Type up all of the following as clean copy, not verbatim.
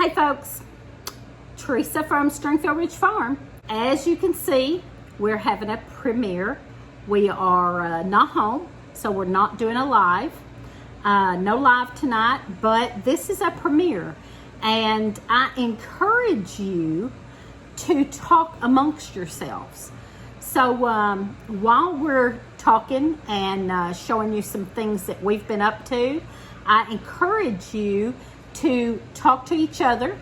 Hey folks, Teresa from Stringfield Ridge Farm. As you can see, we're having a premiere. We are not home, so we're not doing a live. No live tonight, but this is a premiere. And I encourage you to talk amongst yourselves. So while we're talking and showing you some things that we've been up to, I encourage you to talk to each other,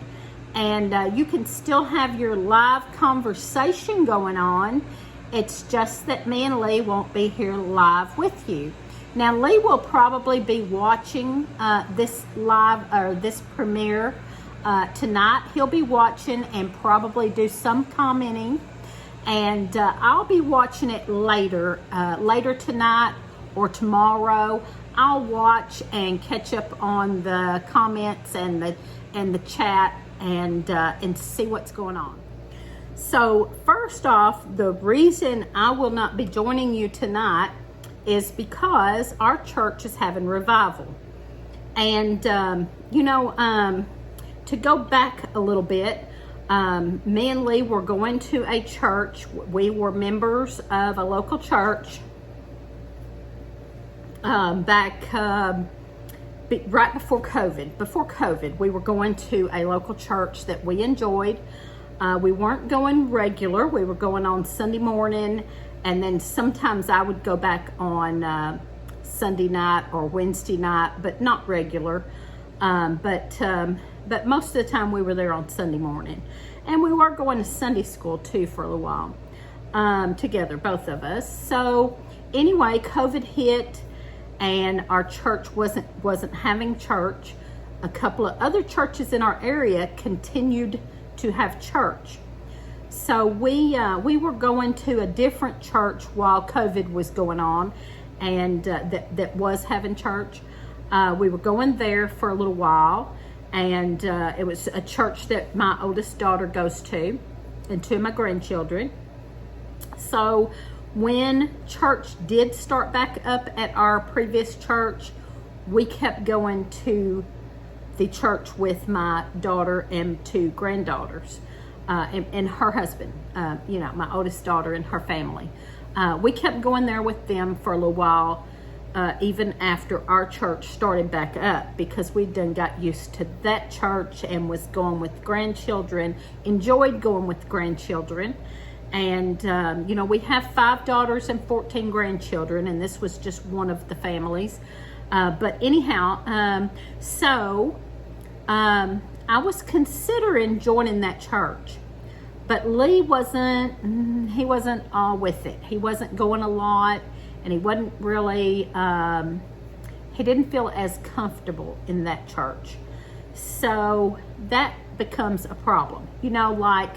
and you can still have your live conversation going on. It's just that me and Lee won't be here live with you. Now Lee will probably be watching this live or this premiere tonight. He'll be watching and probably do some commenting, and I'll be watching it later tonight or tomorrow. I'll watch and catch up on the comments and the chat and see what's going on. So first off, the reason I will not be joining you tonight is because our church is having revival. And to go back a little bit, me and Lee were going to a church. We were members of a local church back right before COVID. Before COVID, we were going to a local church that we enjoyed. We weren't going regular. We were going on Sunday morning, and then sometimes I would go back on Sunday night or Wednesday night, but not regular. But most of the time we were there on Sunday morning. And we were going to Sunday school too for a little while together, both of us. So anyway, COVID hit, and our church wasn't having church. A couple of other churches in our area continued to have church. So we were going to a different church while COVID was going on, and that was having church. We were going there for a little while, and it was a church that my oldest daughter goes to, and two of my grandchildren. So when church did start back up at our previous church, we kept going to the church with my daughter and two granddaughters and her husband, my oldest daughter and her family. We kept going there with them for a little while, even after our church started back up, because we done got used to that church and was going with grandchildren, enjoyed going with grandchildren. And, we have 5 daughters and 14 grandchildren, and this was just one of the families. But anyhow, I was considering joining that church, but Lee he wasn't all with it. He wasn't going a lot, and he wasn't really, he didn't feel as comfortable in that church. So that becomes a problem. Like,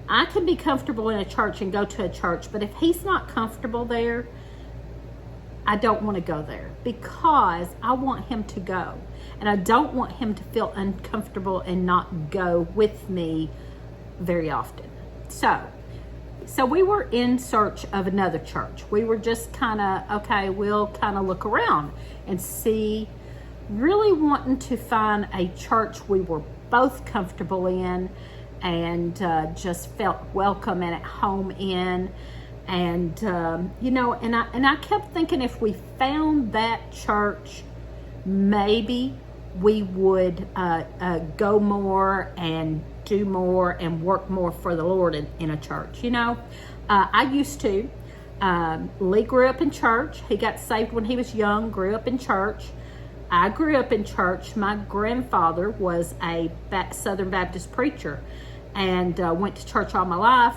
I can be comfortable in a church and go to a church, but if he's not comfortable there, I don't want to go there, because I want him to go. And I don't want him to feel uncomfortable and not go with me very often. So we were in search of another church. We were just kind of, okay, we'll kind of look around and see, really wanting to find a church we were both comfortable in and just felt welcome and at home in. And, and I kept thinking, if we found that church, maybe we would go more and do more and work more for the Lord in a church. I used to. Lee grew up in church. He got saved when he was young, grew up in church. I grew up in church. My grandfather was a Southern Baptist preacher, and went to church all my life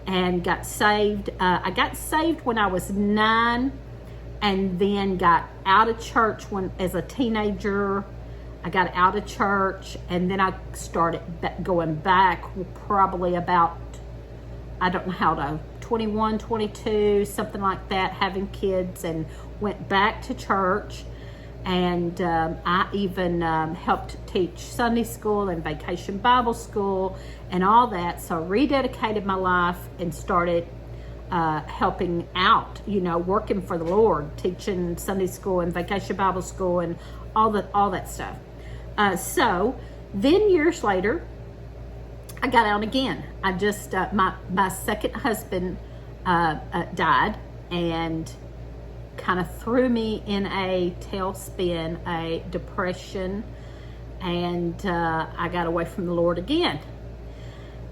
and got saved. I got saved when I was 9, and then got out of church as a teenager. I got out of church, and then I started going back probably about, 21, 22, something like that, having kids, and went back to church. And I even helped teach Sunday school and vacation Bible school and all that. So I rededicated my life and started helping out, working for the Lord, teaching Sunday school and vacation Bible school and all that stuff. So Then years later, I got out again. I just, my second husband died, and kind of threw me in a tailspin, a depression, and I got away from the Lord again.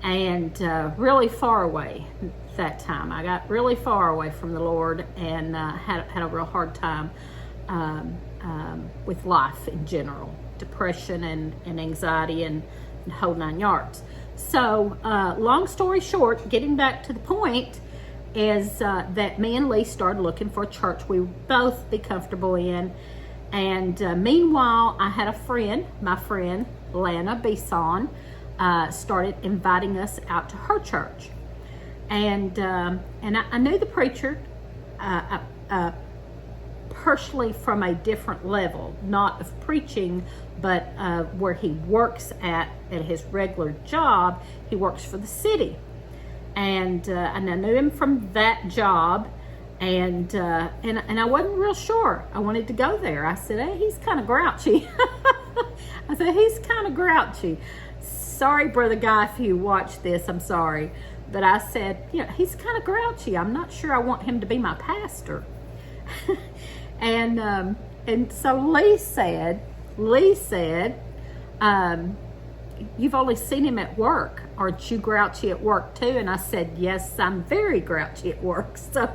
And really far away that time. I got really far away from the Lord, and had a real hard time with life in general. Depression and anxiety and whole 9 yards. So long story short, getting back to the point, is that me and Lee started looking for a church we would both be comfortable in. And meanwhile, I had a friend, my friend Lana Bison, started inviting us out to her church. And I knew the preacher personally from a different level, not of preaching, but where he works at his regular job. He works for the city. And I knew him from that job, and I wasn't real sure. I wanted to go there. I said, hey, he's kind of grouchy. I said, he's kind of grouchy. Sorry, Brother Guy, if you watch this, I'm sorry. But I said, he's kind of grouchy. I'm not sure I want him to be my pastor. And so Lee said, you've only seen him at work. Aren't you grouchy at work too? And I said, yes, I'm very grouchy at work. So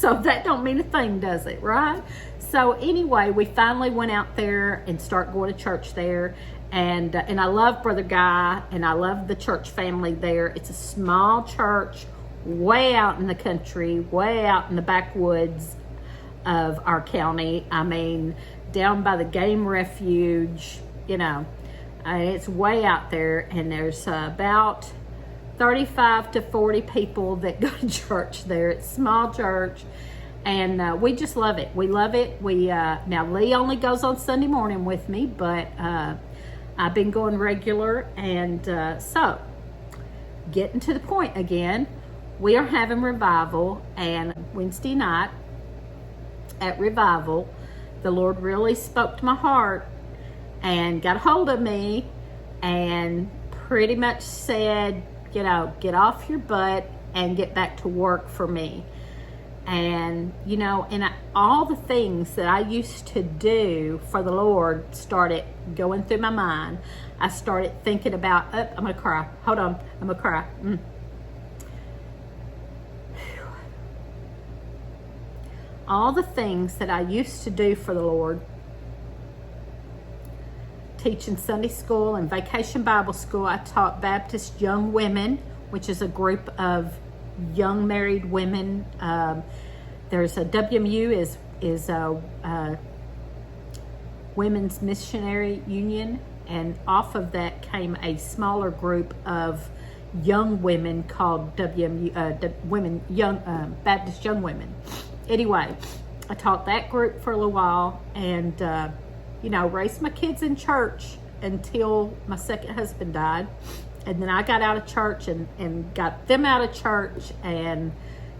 that don't mean a thing, does it, right? So anyway, we finally went out there and start going to church there. And I love Brother Guy, and I love the church family there. It's a small church way out in the country, way out in the backwoods of our county. I mean, down by the game refuge, it's way out there, and there's about 35 to 40 people that go to church there. It's a small church, and we just love it. We love it. Now Lee only goes on Sunday morning with me, but I've been going regular, and so getting to the point again, we are having revival, and Wednesday night at revival, the Lord really spoke to my heart and got a hold of me and pretty much said, get off your butt and get back to work for me. And, all the things that I used to do for the Lord started going through my mind. I started thinking about, I'm going to cry. Hold on. I'm going to cry. All the things that I used to do for the Lord, teaching Sunday school and vacation Bible school. I taught Baptist young women, which is a group of young married women. There's a WMU is a Women's Missionary Union, and off of that came a smaller group of young women called Baptist Young Women. Anyway, I taught that group for a little while, and raised my kids in church until my second husband died. And then I got out of church and got them out of church, and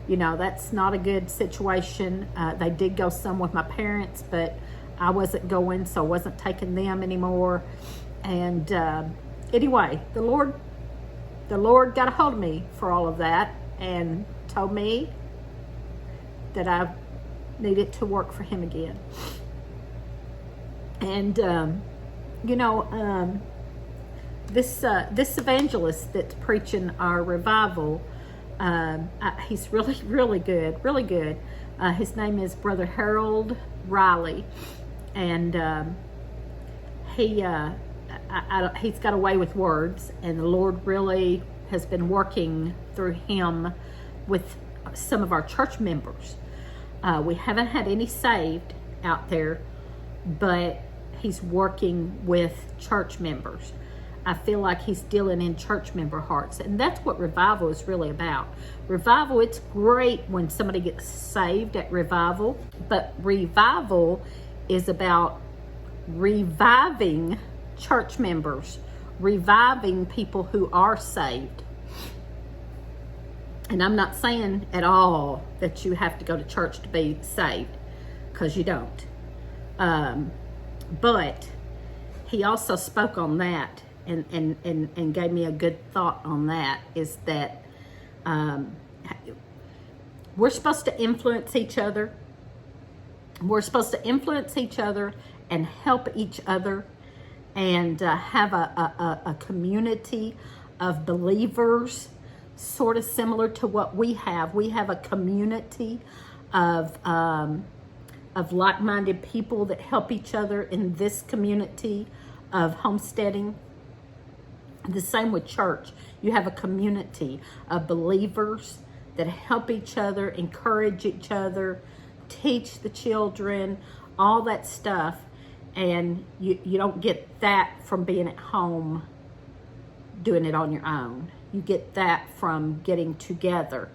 that's not a good situation. They did go some with my parents, but I wasn't going, so I wasn't taking them anymore. And anyway, the Lord got a hold of me for all of that and told me that I needed to work for him again. And this evangelist that's preaching our revival, he's really good. His name is Brother Harold Riley, and he's got a way with words, and the Lord really has been working through him with some of our church members. We haven't had any saved out there, but he's working with church members. I feel like he's dealing in church member hearts, and that's what revival is really about. Revival, it's great when somebody gets saved at revival, but revival is about reviving church members, reviving people who are saved. And I'm not saying at all that you have to go to church to be saved, because you don't. But he also spoke on that and gave me a good thought on that, is that we're supposed to influence each other. We're supposed to influence each other and help each other, and have a community of believers, sort of similar to what we have. We have a community of like-minded people that help each other in this community of homesteading. The same with church. You have a community of believers that help each other, encourage each other, teach the children, all that stuff. And you don't get that from being at home doing it on your own. You get that from getting together.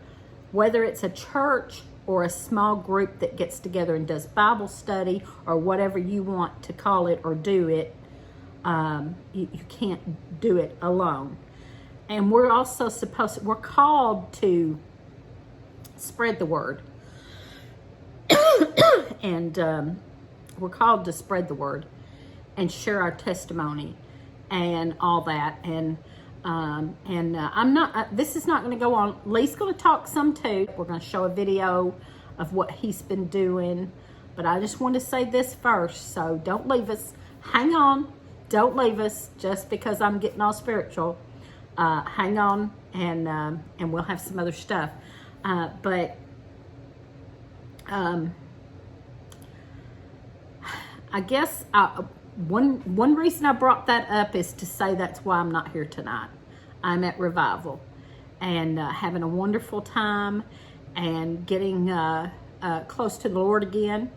Whether it's a church or a small group that gets together and does Bible study or whatever you want to call it or do it, you can't do it alone. And we're also we're called to spread the word. And we're called to spread the word and share our testimony and all that. And I'm not, this is not going to go on. Lee's going to talk some too. We're going to show a video of what he's been doing. But I just want to say this first. So don't leave us. Hang on. Don't leave us just because I'm getting all spiritual. Hang on, and we'll have some other stuff. But I guess one reason I brought that up is to say that's why I'm not here tonight. I'm at Revival and having a wonderful time and getting close to the Lord again.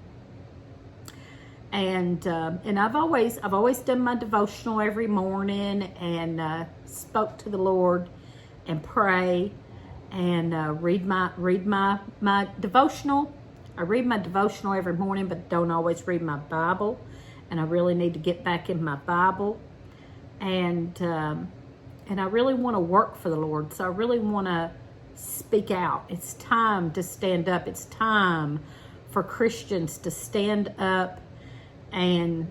And I've always done my devotional every morning and spoke to the Lord and pray and read my devotional. I read my devotional every morning, but don't always read my Bible. And I really need to get back in my Bible. And I really want to work for the Lord. So I really want to speak out. It's time to stand up. It's time for Christians to stand up and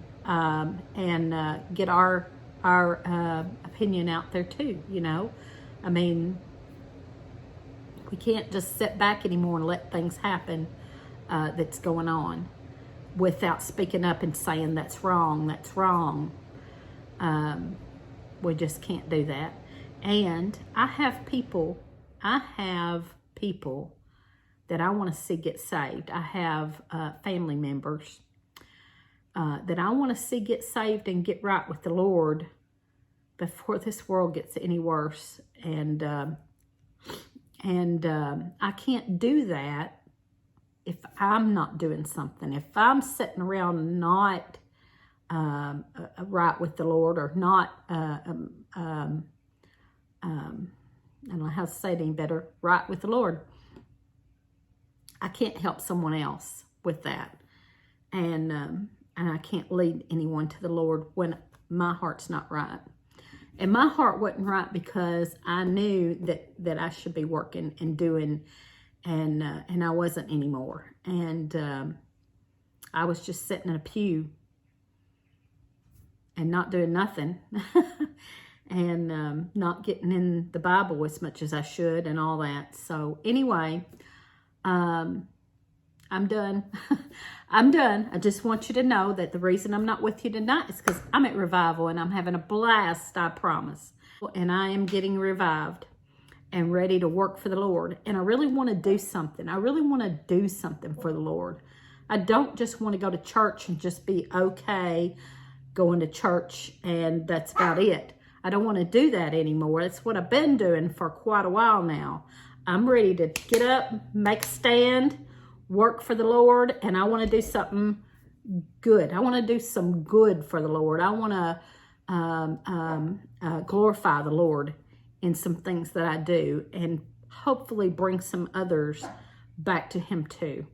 get our opinion out there too. You know, I mean, we can't just sit back anymore and let things happen that's going on without speaking up and saying that's wrong. That's wrong. We just can't do that. And I have people that I want to see get saved. I have family members that I want to see get saved and get right with the Lord before this world gets any worse. And I can't do that if I'm not doing something. If I'm sitting around not right with the Lord, or not, I don't know how to say it any better, right with the Lord, I can't help someone else with that. And I can't lead anyone to the Lord when my heart's not right. And my heart wasn't right because I knew that I should be working and doing, and I wasn't anymore. And I was just sitting in a pew and not doing nothing and not getting in the Bible as much as I should and all that. So anyway, I'm done. I'm done. I just want you to know that the reason I'm not with you tonight is because I'm at Revival and I'm having a blast, I promise. And I am getting revived and ready to work for the Lord. And I really want to do something. I really want to do something for the Lord. I don't just want to go to church and just be okay going to church and that's about it. I don't want to do that anymore. That's what I've been doing for quite a while now. I'm ready to get up, make a stand, work for the Lord, and I want to do something good. I want to do some good for the Lord. I want to glorify the Lord in some things that I do, and hopefully bring some others back to Him too.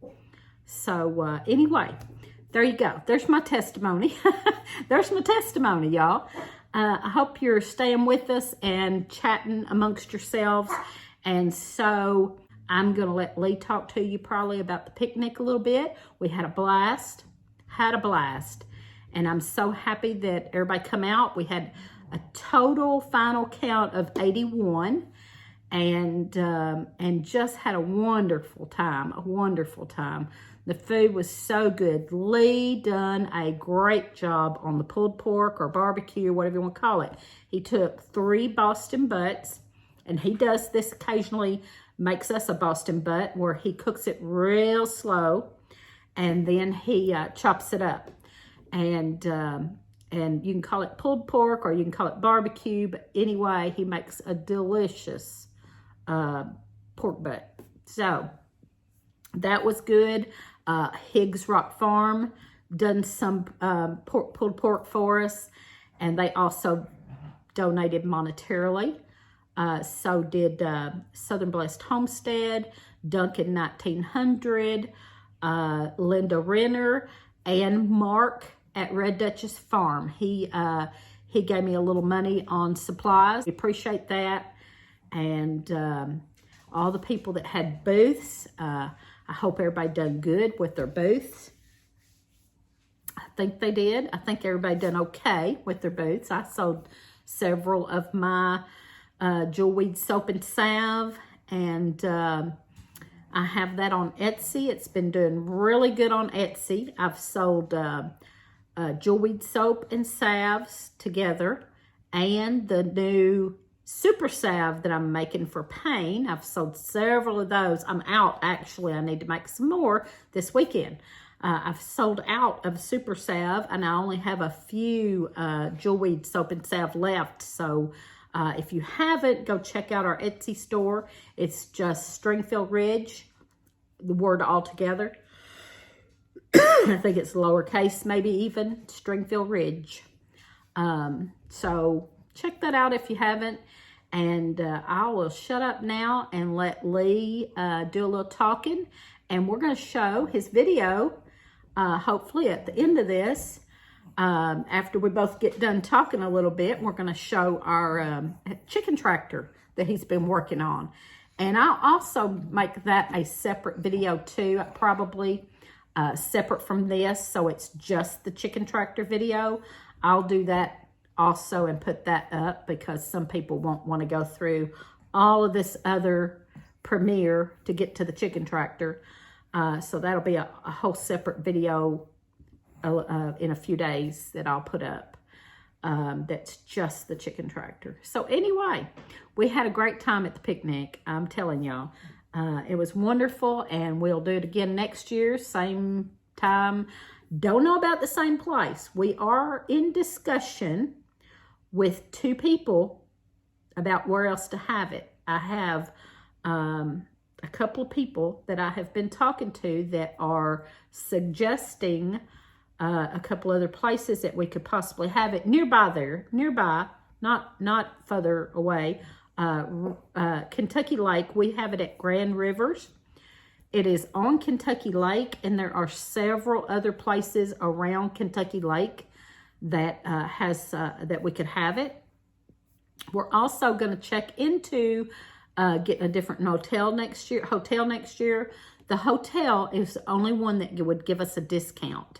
So anyway, there you go. There's my testimony. There's my testimony, y'all. I hope you're staying with us and chatting amongst yourselves. And so I'm going to let Lee talk to you probably about the picnic a little bit. We had a blast. And I'm so happy that everybody come out. We had a total final count of 81, and just had a wonderful time, The food was so good. Lee done a great job on the pulled pork or barbecue, whatever you want to call it. He took 3 Boston butts, and he does this occasionally, makes us a Boston butt where he cooks it real slow, and then he chops it up. And you can call it pulled pork or you can call it barbecue, but anyway, he makes a delicious pork butt. So that was good. Higgs Rock Farm done some pulled pork for us, and they also donated monetarily. So did Southern Blessed Homestead, Duncan 1900, Linda Renner, and Mark at Red Duchess Farm. He gave me a little money on supplies. We appreciate that. And all the people that had booths, I hope everybody done good with their booths. I think they did. I think everybody done okay with their booths. I sold several of my jewelweed soap and salve, and I have that on Etsy. It's been doing really good on Etsy. I've sold jewelweed soap and salves together, and the new super salve that I'm making for pain. I've sold several of those. I'm out, actually. I need to make some more this weekend. I've sold out of super salve, and I only have a few jewelweed soap and salve left. So if you haven't, go check out our Etsy store. It's just Stringfield Ridge, the word all together. I think it's lowercase, maybe even, Stringfield Ridge. So check that out if you haven't. And I will shut up now and let Lee do a little talking. And we're going to show his video, hopefully at the end of this. After we both get done talking a little bit, we're going to show our chicken tractor that he's been working on. And I'll also make that a separate video too, probably separate from this, so it's just the chicken tractor video. I'll do that also and put that up because some people won't want to go through all of this other premiere to get to the chicken tractor. So that'll be a whole separate video in a few days that I'll put up. That's just the chicken tractor. So anyway, we had a great time at the picnic. I'm telling y'all, it was wonderful, and we'll do it again next year, same time. Don't know about the same place. We are in discussion with 2 people about where else to have it. I have a couple of people that I have been talking to that are suggesting a couple other places that we could possibly have it nearby, not further away. Kentucky Lake, we have it at Grand Rivers. It is on Kentucky Lake, and there are several other places around Kentucky Lake that that we could have it. We're also going to check into getting a different hotel next year. The hotel is the only one that would give us a discount.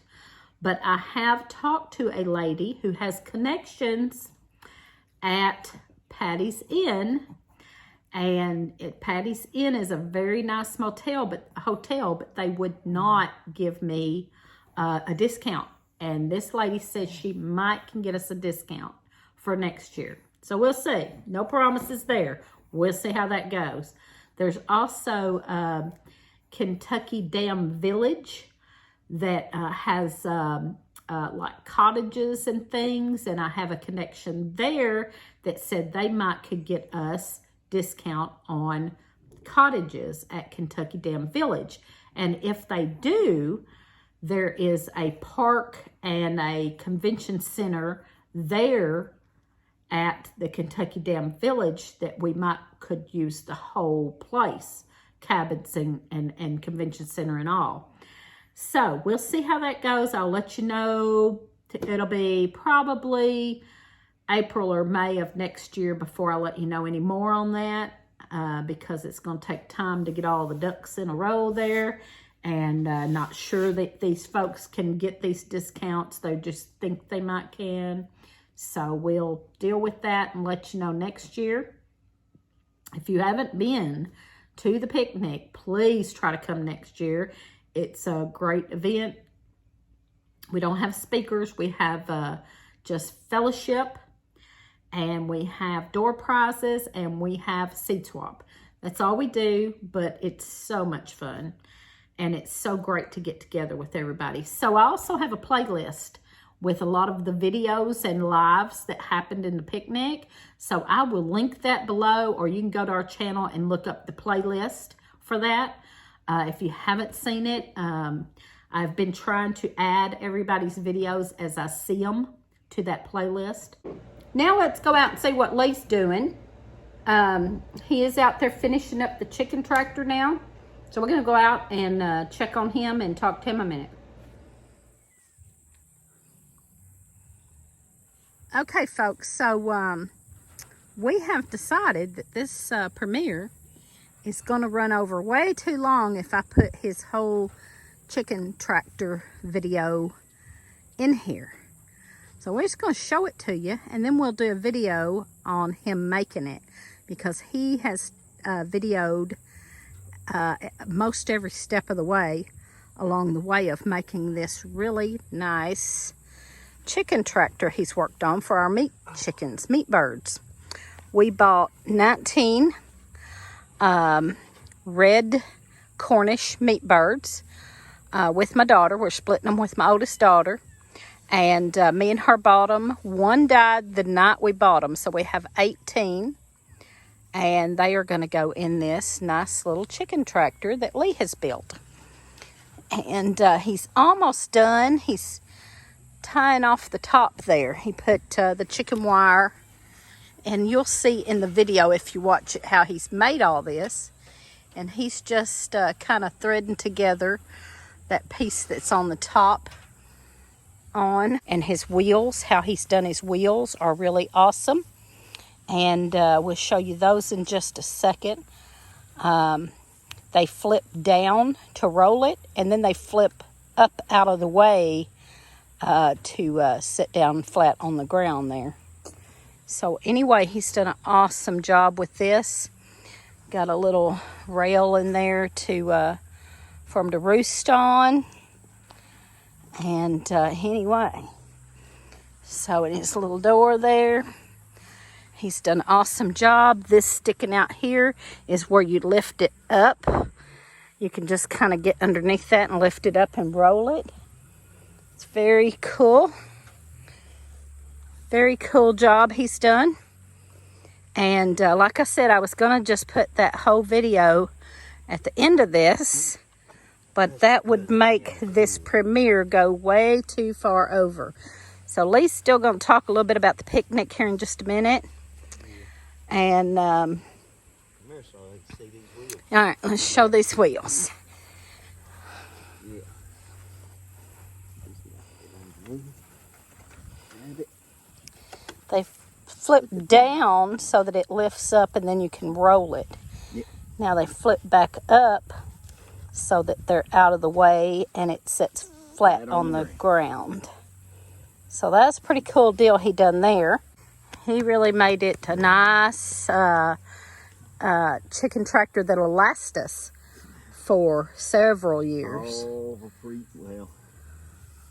But I have talked to a lady who has connections at Patty's Inn, and Patty's Inn is a very nice hotel, but they would not give me a discount. And this lady says she can get us a discount for next year. So we'll see. No promises there. We'll see how that goes. There's also Kentucky Dam Village that has like cottages and things, and I have a connection there that said they could get us discount on cottages at Kentucky Dam Village. And if they do, there is a park and a convention center there at the Kentucky Dam Village that we could use the whole place, cabins and convention center and all. So we'll see how that goes. I'll let you know. It'll be probably April or May of next year before I let you know any more on that, because it's going to take time to get all the ducks in a row there, and not sure that these folks can get these discounts. They just think they can. So we'll deal with that and let you know next year. If you haven't been to the picnic, please try to come next year. It's a great event. We don't have speakers. We have just fellowship, and we have door prizes, and we have seed swap. That's all we do, but it's so much fun, and it's so great to get together with everybody. So I also have a playlist with a lot of the videos and lives that happened in the picnic. So I will link that below, or you can go to our channel and look up the playlist for that. If you haven't seen it, I've been trying to add everybody's videos as I see them to that playlist. Now let's go out and see what Lee's doing. He is out there finishing up the chicken tractor now. So we're gonna go out and check on him and talk to him a minute. Okay, folks, so we have decided that this premiere is going to run over way too long if I put his whole chicken tractor video in here. So we're just going to show it to you, and then we'll do a video on him making it, because he has videoed most every step of the way along the way of making this really nice chicken tractor he's worked on for our meat chickens, meat birds. We bought 19 red Cornish meat birds with my daughter. We're splitting them with my oldest daughter, and me and her bought them. One died the night we bought them, so we have 18, and they are going to go in this nice little chicken tractor that Lee has built. And he's almost done. He's tying off the top there. He put the chicken wire, and you'll see in the video if you watch it how he's made all this. And he's just kind of threading together that piece that's on the top on. And his wheels, how he's done his wheels are really awesome, and we'll show you those in just a second. They flip down to roll it, and then they flip up out of the way to sit down flat on the ground there. So anyway, he's done an awesome job with this. Got a little rail in there to for him to roost on. And anyway, so in his little door there, he's done an awesome job. This sticking out here is where you lift it up. You can just kind of get underneath that and lift it up and roll it. It's very cool. Very cool job he's done. And like I said, I was going to just put that whole video at the end of this, but that would make this premiere go way too far over. So Lee's still going to talk a little bit about the picnic here in just a minute. And all right, let's show these wheels. They flip down so that it lifts up, and then you can roll it. Yep. Now they flip back up so that they're out of the way and it sits flat on the ground. So that's a pretty cool deal he done there. He really made it a nice chicken tractor that'll last us for several years. Oh, well,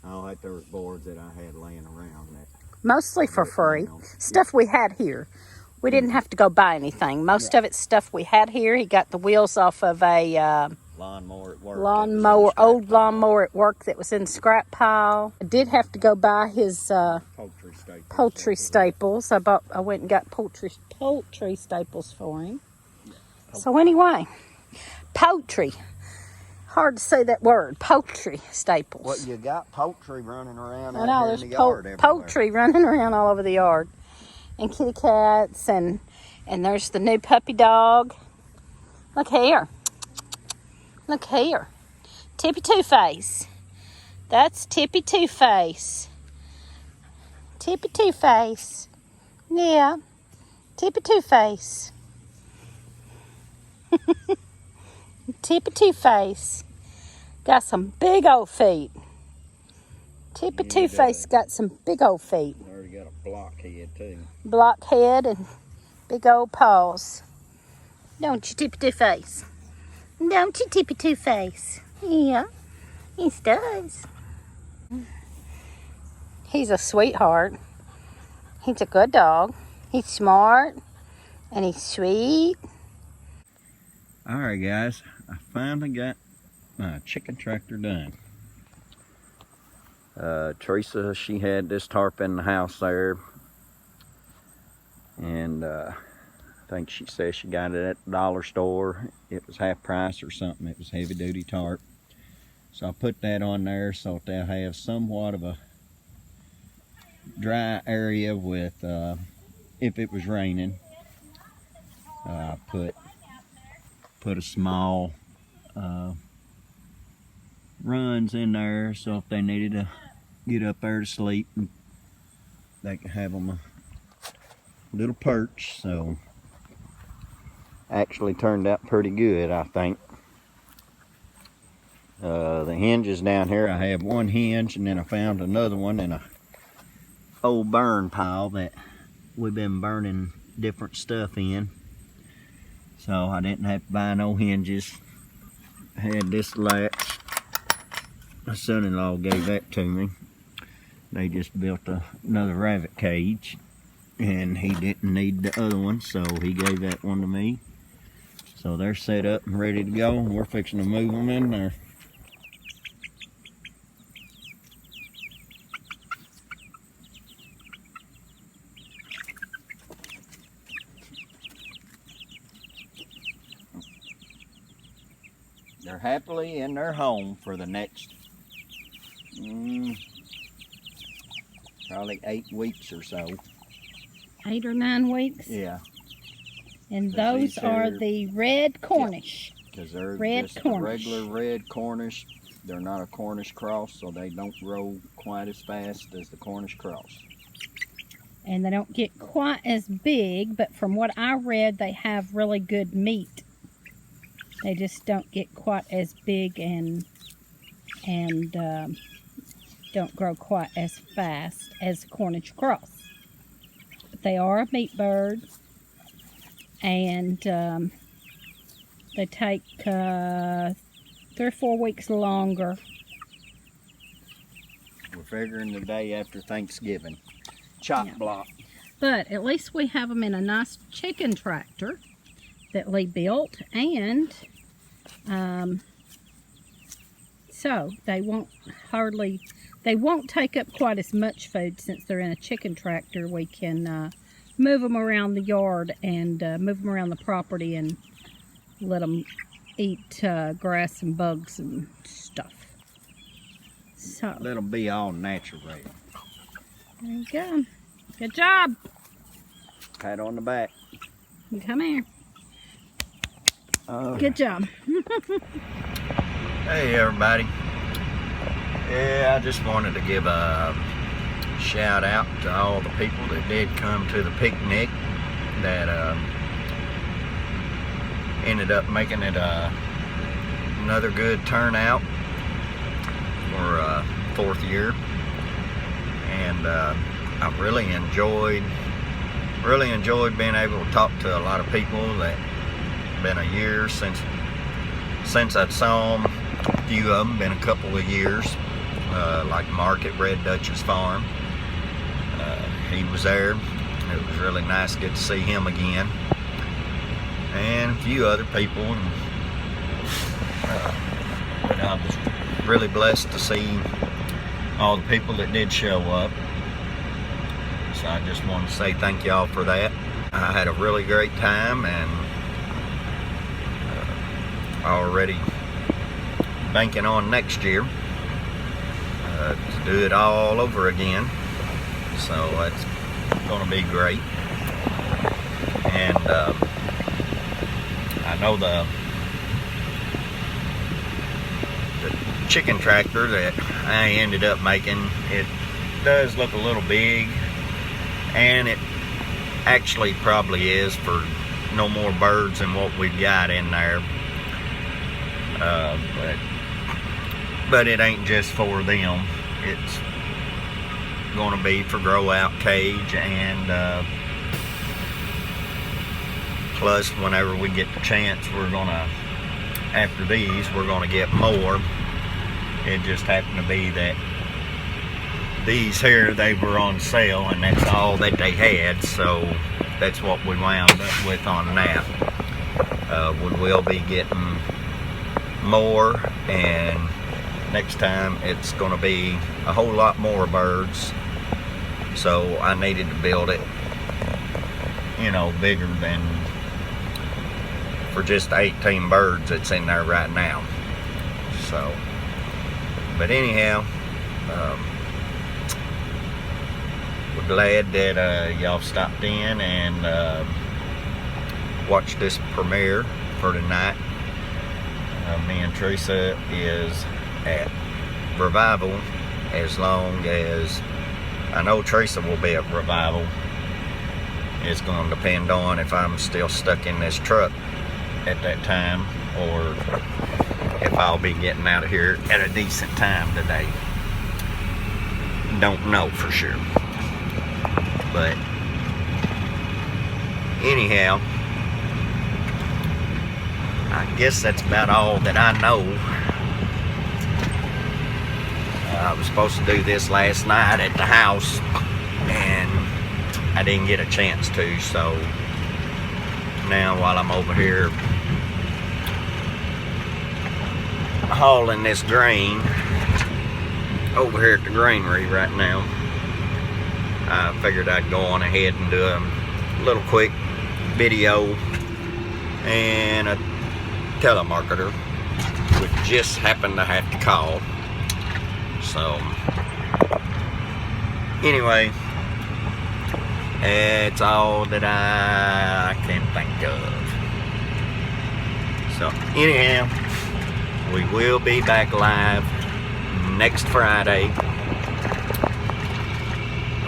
all that dirt boards that I had laying around that. Mostly for free. Stuff we had here. We didn't have to go buy anything. Most of it's stuff we had here. He got the wheels off of a lawnmower at work. Old lawnmower at work that was in the scrap pile. I did have to go buy his poultry staples. I went and got poultry staples for him. So anyway, poultry. Hard to say that word, poultry staples. Well, you got poultry running around I know, there's in the yard everywhere. Poultry running around all over the yard. And kitty cats, and there's the new puppy dog. Look here. Look here. Tippy Two-Face. That's Tippy Two-Face. Tippy Two-Face. Yeah. Tippy Two-Face. Tippy Two-Face. Got some big old feet. Tippy Two-Face got some big old feet. There you got a blockhead too. Blockhead and big old paws. Don't you, Tippy Two Face? Don't you, Tippy Two Face? Yeah, he does. He's a sweetheart. He's a good dog. He's smart and he's sweet. All right, guys, I finally got my chicken tractor done. Teresa, she had this tarp in the house there, and I think she said she got it at the dollar store. It was half price or something. It was heavy duty tarp. So I put that on there so that they'll have somewhat of a dry area with, if it was raining. I put a small runs in there so if they needed to get up there to sleep, they could have them a little perch. So actually turned out pretty good, I think. The hinges down here, I have one hinge, and then I found another one in a old burn pile that we've been burning different stuff in, so I didn't have to buy no hinges. I had this latch. My son-in-law gave that to me. They just built another rabbit cage, and he didn't need the other one, so he gave that one to me. So they're set up and ready to go, and we're fixing to move them in there. They're happily in their home for the next probably 8 weeks or so. 8 or 9 weeks? Yeah. And those are the red Cornish. Because they're red just Cornish. a regular red Cornish. They're not a Cornish cross, so they don't grow quite as fast as the Cornish cross. And they don't get quite as big, but from what I read, they have really good meat. They just don't get quite as big and don't grow quite as fast as Cornish cross. But they are a meat bird, and they take 3 or 4 weeks longer. We're figuring the day after Thanksgiving. Chop block. But at least we have them in a nice chicken tractor that Lee built, and so they won't take up quite as much food. Since they're in a chicken tractor, we can move them around the yard and move them around the property and let them eat grass and bugs and stuff. So Let them be all natural. there you go. Good job. Pat on the back. You come here. Good job. Hey everybody. Yeah, I just wanted to give a shout out to all the people that did come to the picnic that ended up making it another good turnout for 4th year. And I really enjoyed being able to talk to a lot of people. That been a year since I saw them. A few of them been a couple of years, like Mark at Red Dutch's farm. He was there. It was really nice to get to see him again, and a few other people. And I was really blessed to see all the people that did show up. So I just want to say thank y'all for that. I had a really great time, and already banking on next year to do it all over again. So it's going to be great. And I know the chicken tractor that I ended up making, it does look a little big, and it actually probably is for no more birds than what we've got in there. But it ain't just for them. going to be for grow out cage, and plus whenever we get the chance, we're gonna, after these, we're gonna get more. It just happened to be that these here, they were on sale, and that's all that they had, so that's what we wound up with on that. We will be getting more, and next time it's going to be a whole lot more birds, so I needed to build it, you know, bigger than for just 18 birds that's in there right now. So, but anyhow, we're glad that y'all stopped in and watched this premiere for tonight. Me and Teresa is at Revival, as long as I know Teresa will be at Revival. It's going to depend on if I'm still stuck in this truck at that time, or if I'll be getting out of here at a decent time today. Don't know for sure. But anyhow, I guess that's about all that I know. I was supposed to do this last night at the house, and I didn't get a chance to, so now while I'm over here hauling this grain over here at the granary right now, I figured I'd go on ahead and do a little quick video, and a telemarketer would just happen to have to call. So anyway, it's all that I can think of. So anyhow, we will be back live next Friday,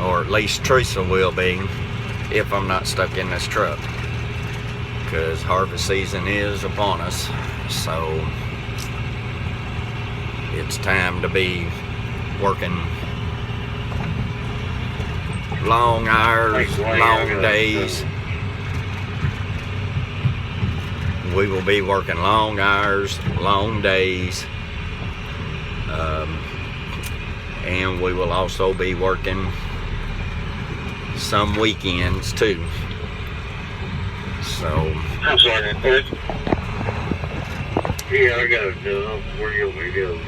or at least Teresa will be, if I'm not stuck in this truck, because harvest season is upon us. So it's time to be working long hours, long days. We will be working long hours, long days, and we will also be working some weekends too. So I'm sorry, yeah, I gotta know where you want me to go.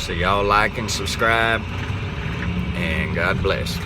so y'all like and subscribe, and God bless.